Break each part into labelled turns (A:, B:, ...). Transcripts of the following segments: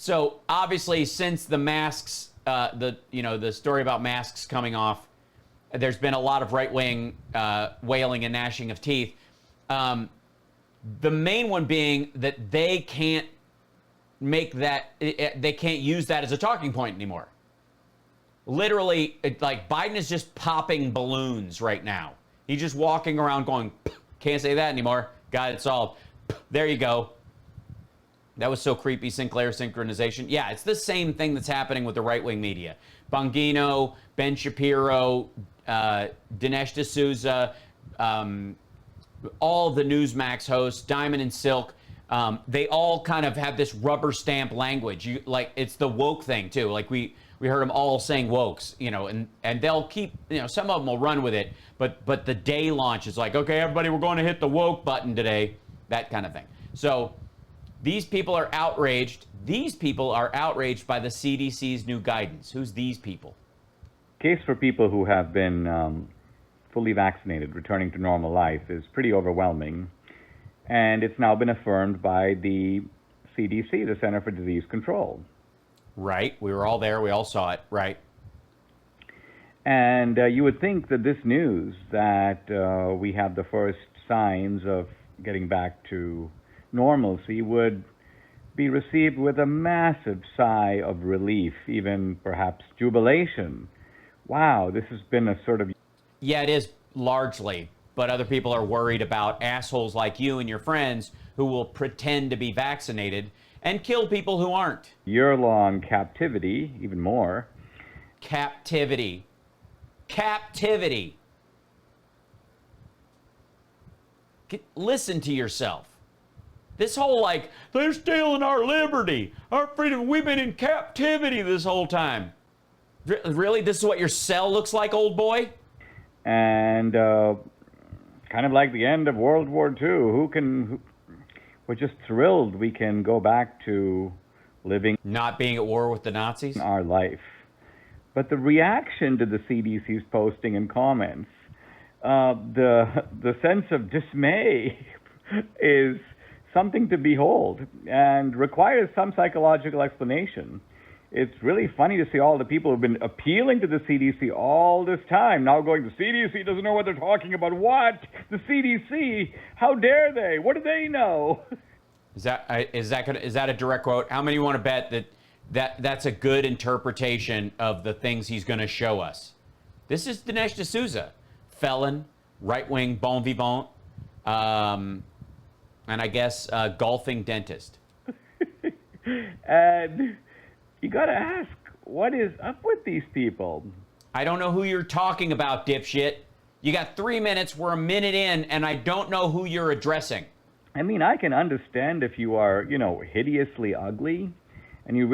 A: So obviously, since the masks, the story about masks coming off, there's been a lot of right-wing wailing and gnashing of teeth. The main one being that they can't they can't use that as a talking point anymore. Literally, like Biden is just popping balloons right now. He's just walking around going, can't say that anymore. Got it solved. There you go. That was so creepy, Sinclair synchronization. Yeah, it's the same thing that's happening with the right-wing media. Bongino, Ben Shapiro, Dinesh D'Souza, all of the Newsmax hosts, Diamond and Silk, they all kind of have this rubber stamp language. It's the woke thing, too. Like, we heard them all saying wokes, and they'll keep, some of them will run with it, but the day launch is like, okay, everybody, we're going to hit the woke button today, that kind of thing. So these people are outraged. These people are outraged by the CDC's new guidance. Who's these people?
B: Case for people who have been fully vaccinated, returning to normal life, is pretty overwhelming. And it's now been affirmed by the CDC, the Center for Disease Control.
A: Right. We were all there. We all saw it. Right.
B: And you would think that this news, that we have the first signs of getting back to normalcy, would be received with a massive sigh of relief, even perhaps jubilation. Wow, this has been a sort of...
A: Yeah, it is largely. But other people are worried about assholes like you and your friends who will pretend to be vaccinated and kill people who aren't.
B: Year-long captivity, even more.
A: Captivity. Captivity. Listen to yourself. This whole, they're stealing our liberty, our freedom. We've been in captivity this whole time. Really? This is what your cell looks like, old boy?
B: And kind of like the end of World War II. We're just thrilled we can go back to living...
A: Not being at war with the Nazis?
B: ...our life. But the reaction to the CDC's posting and comments, the sense of dismay is something to behold and requires some psychological explanation. It's really funny to see all the people who've been appealing to the CDC all this time now going, the CDC doesn't know what they're talking about. What? The CDC? How dare they? What do they know?
A: Is that a direct quote? How many want to bet that's a good interpretation of the things he's going to show us? This is Dinesh D'Souza, felon, right-wing bon vivant, and I guess golfing dentist.
B: And you got to ask, what is up with these people?
A: I don't know who you're talking about, dipshit. You got 3 minutes. We're a minute in, and I don't know who you're addressing.
B: I mean, I can understand if you are, hideously ugly, and you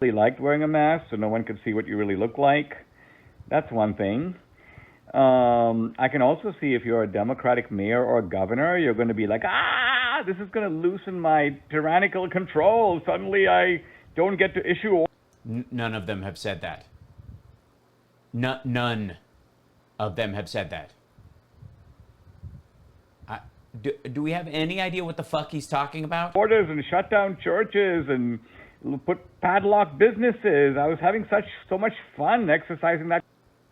B: really liked wearing a mask so no one could see what you really look like. That's one thing. I can also see if you're a Democratic mayor or governor, you're going to be like, this is going to loosen my tyrannical control. Suddenly I don't get to issue...
A: None of them have said that. None of them have said that. Do we have any idea what the fuck he's talking about?
B: Orders and shut down churches and put padlock businesses. I was having so much fun exercising that.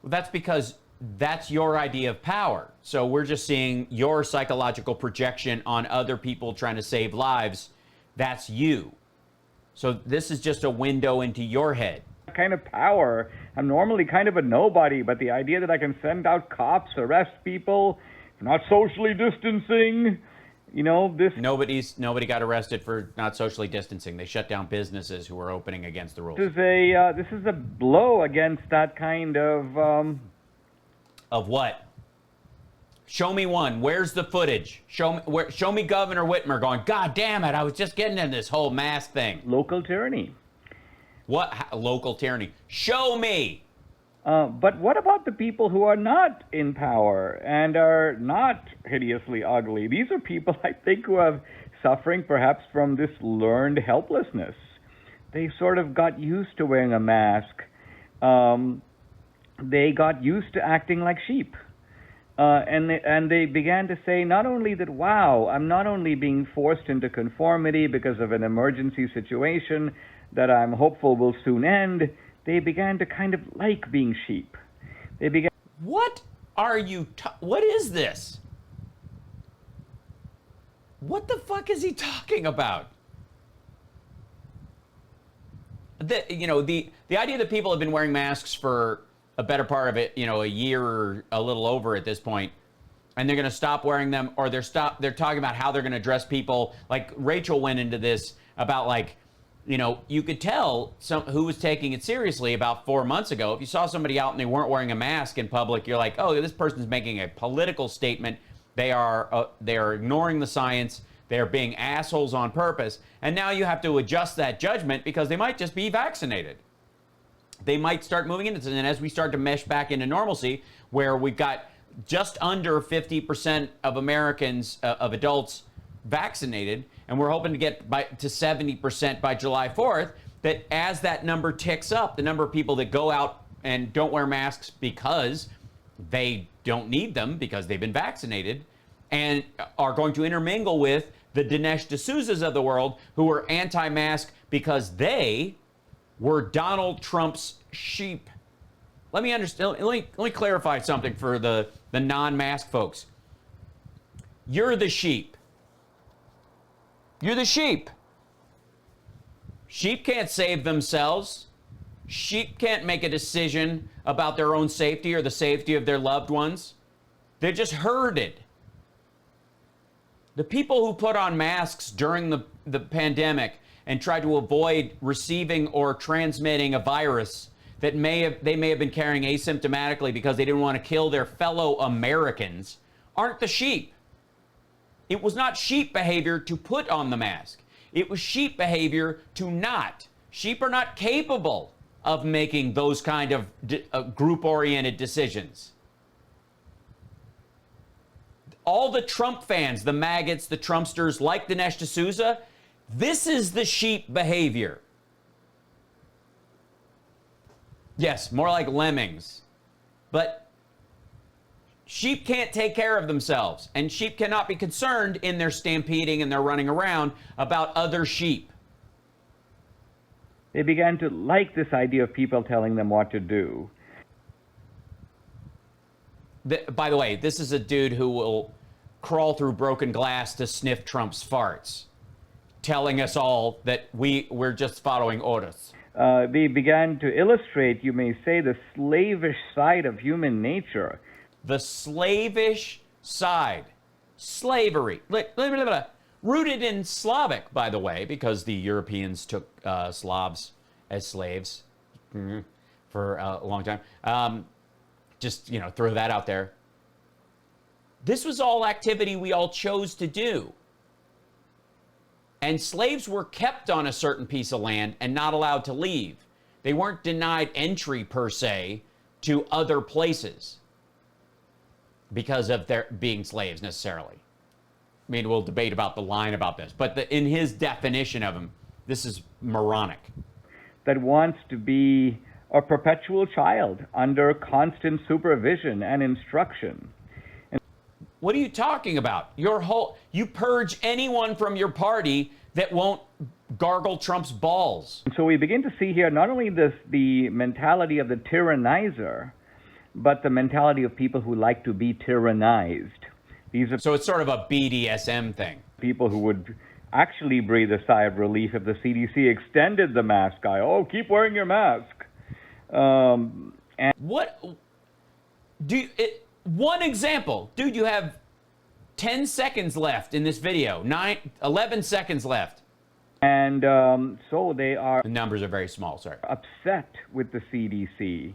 A: Well, that's because that's your idea of power. So we're just seeing your psychological projection on other people trying to save lives. That's you. So this is just a window into your head.
B: Kind of power. I'm normally kind of a nobody, but the idea that I can send out cops, arrest people, not socially distancing, this...
A: Nobody got arrested for not socially distancing. They shut down businesses who were opening against the rules.
B: This is a blow against that kind of...
A: Of what? Show me one. Where's the footage? Show me Governor Whitmer going, God damn it, I was just getting in this whole mask thing.
B: Local tyranny.
A: What? Local tyranny? Show me!
B: But what about the people who are not in power and are not hideously ugly? These are people, I think, who are suffering perhaps from this learned helplessness. They sort of got used to wearing a mask. They got used to acting like sheep. And they began to say not only that, wow, I'm not only being forced into conformity because of an emergency situation that I'm hopeful will soon end, they began to kind of like being sheep. They began.
A: What are you? What is this? What the fuck is he talking about? The idea that people have been wearing masks for a better part of it, a year or a little over at this point, and they're going to stop wearing them, or they're talking about how they're going to address people. Like Rachel went into this about you could tell who was taking it seriously about 4 months ago. If you saw somebody out and they weren't wearing a mask in public, you're like, oh, this person's making a political statement. They are ignoring the science. They're being assholes on purpose. And now you have to adjust that judgment because they might just be vaccinated. They might start moving into this. And as we start to mesh back into normalcy, where we've got just under 50% of Americans, of adults, vaccinated, and we're hoping to get to 70% by July 4th, that as that number ticks up, the number of people that go out and don't wear masks because they don't need them because they've been vaccinated and are going to intermingle with the Dinesh D'Souzas of the world who are anti-mask because they were Donald Trump's sheep. Let me understand. Let me clarify something for the non-mask folks. You're the sheep. You're the sheep. Sheep can't save themselves. Sheep can't make a decision about their own safety or the safety of their loved ones. They're just herded. The people who put on masks during the pandemic and tried to avoid receiving or transmitting a virus that they may have been carrying asymptomatically because they didn't want to kill their fellow Americans aren't the sheep. It was not sheep behavior to put on the mask. It was sheep behavior to not. Sheep are not capable of making those kind of group-oriented decisions. All the Trump fans, the maggots, the Trumpsters, like Dinesh D'Souza, this is the sheep behavior. Yes, more like lemmings. But sheep can't take care of themselves, and sheep cannot be concerned in their stampeding and their running around about other sheep.
B: They began to like this idea of people telling them what to do.
A: By the way, this is a dude who will crawl through broken glass to sniff Trump's farts, telling us all that we're just following orders.
B: They began to illustrate, you may say, the slavish side of human nature.
A: The slavish side. Slavery. Rooted in Slavic, by the way, because the Europeans took Slavs as slaves for a long time. Just, throw that out there. This was all activity we all chose to do. And slaves were kept on a certain piece of land and not allowed to leave. They weren't denied entry, per se, to other places because of their being slaves, necessarily. I mean, we'll debate about the line about this. But in his definition of them, this is moronic.
B: That wants to be a perpetual child under constant supervision and instruction.
A: What are you talking about? You purge anyone from your party that won't gargle Trump's balls.
B: So we begin to see here not only the mentality of the tyrannizer, but the mentality of people who like to be tyrannized.
A: So it's sort of a BDSM thing.
B: People who would actually breathe a sigh of relief if the CDC extended the mask guy. Oh, keep wearing your mask.
A: One example. Dude, you have 10 seconds left in this video. 11 seconds left.
B: And so they are...
A: The numbers are very small, sorry.
B: ...upset with the CDC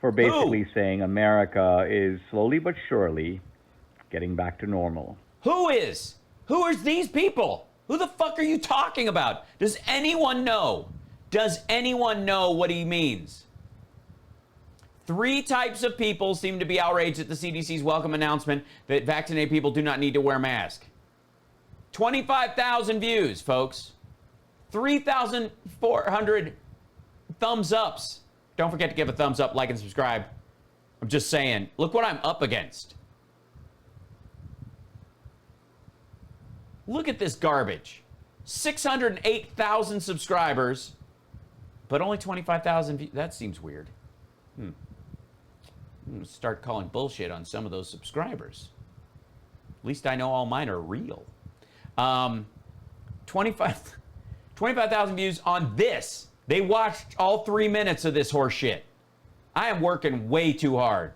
B: for basically saying America is slowly but surely getting back to normal.
A: Who is? Who are these people? Who the fuck are you talking about? Does anyone know? Does anyone know what he means? 3 types of people seem to be outraged at the CDC's welcome announcement that vaccinated people do not need to wear masks. 25,000 views, folks. 3,400 thumbs ups. Don't forget to give a thumbs up, like, and subscribe. I'm just saying, look what I'm up against. Look at this garbage. 608,000 subscribers, but only 25,000 views. That seems weird. I'm going to start calling bullshit on some of those subscribers. At least I know all mine are real. 25,000 views on this. They watched all 3 minutes of this horse shit. I am working way too hard.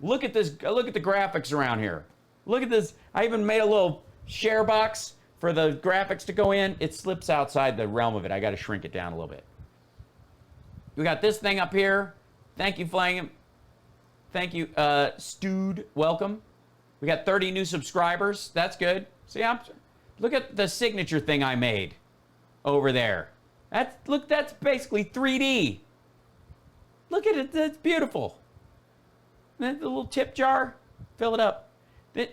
A: Look at this. Look at the graphics around here. Look at this. I even made a little share box for the graphics to go in. It slips outside the realm of it. I got to shrink it down a little bit. We got this thing up here. Thank you, Flangam. Thank you, Stewed. Welcome. We got 30 new subscribers. That's good. See, look at the signature thing I made over there. That's basically 3D. Look at it. That's beautiful. The little tip jar. Fill it up. The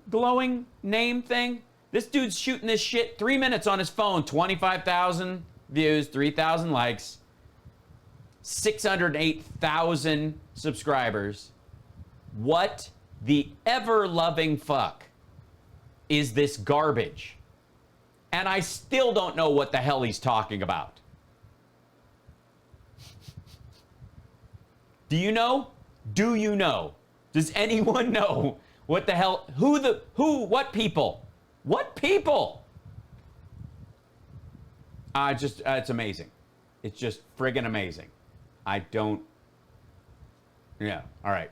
A: glowing name thing. This dude's shooting this shit 3 minutes on his phone. 25,000 views, 3,000 likes, 608,000 subscribers. What the ever-loving fuck is this garbage? And I still don't know what the hell he's talking about. Do you know? Do you know? Does anyone know what the hell? What people? What people? It's amazing. It's just friggin' amazing. Yeah, all right.